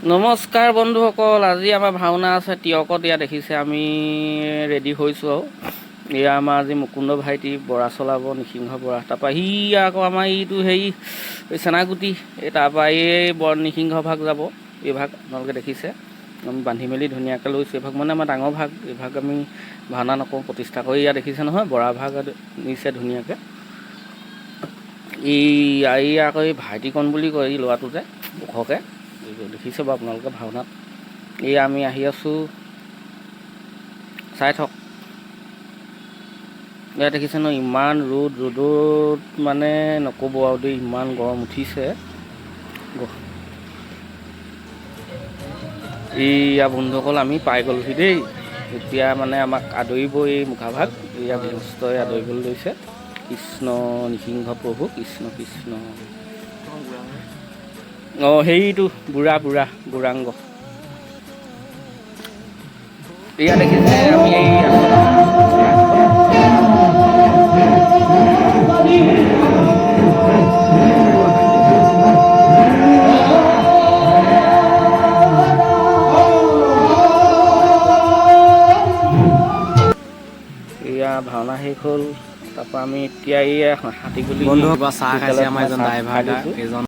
নমস্কাৰ বন্ধুসকল, আজি আমাৰ ভাওনা আছে তিয়কত। এয়া দেখিছে আমি ৰেডি হৈছোঁ আৰু এয়া আমাৰ আজি মুকুন্দ ভাইটি বৰা চলাব, নৃসিংহ বৰা। তাৰপৰা সি আকৌ আমাৰ এইটো হেৰি চেনাগুটি, এই তাৰপৰা এই বৰ নৃসিংহ ভাগ যাব। এই ভাগ আপোনালোকে দেখিছে আমি বান্ধি মেলি ধুনীয়াকৈ লৈছোঁ। এই ভাগ মানে আমাৰ ডাঙৰ ভাগ, এই ভাগ আমি ভাওনা নকৰোঁ, প্ৰতিষ্ঠা কৰি। ইয়াত দেখিছে নহয় বৰা ভাগ নিছে ধুনীয়াকৈ। এই আকৌ এই ভাইটিকণ বুলি কয়, এই ল'ৰাটো যে ওখকৈ দেখিছে বাৰু আপোনালোকে ভাওনাত। এই আমি আহি আছোঁ, চাই থওক। ইয়াত দেখিছে ন, ইমান ৰ'দত মানে নক'ব আৰু দেই, ইমান গৰম উঠিছে। এইয়া বন্ধুসকল আমি পাই গ'লোহি দেই। এতিয়া মানে আমাক আদৰিব এই মুখাভাগ, এয়া গৃহস্থই আদৰিবলৈ লৈছে। কৃষ্ণ নৃসিংহ প্ৰভু, কৃষ্ণ কৃষ্ণ। অঁ সেইটো বুঢ়াংগ। এয়া দেখিছে আমি এই ভাওনা শেষ হ'ল। তাৰপৰা আমি এতিয়া এই হাতীগুলি বন্ধু চাহ খাইছে আমাৰ এজন ড্ৰাইভাৰ।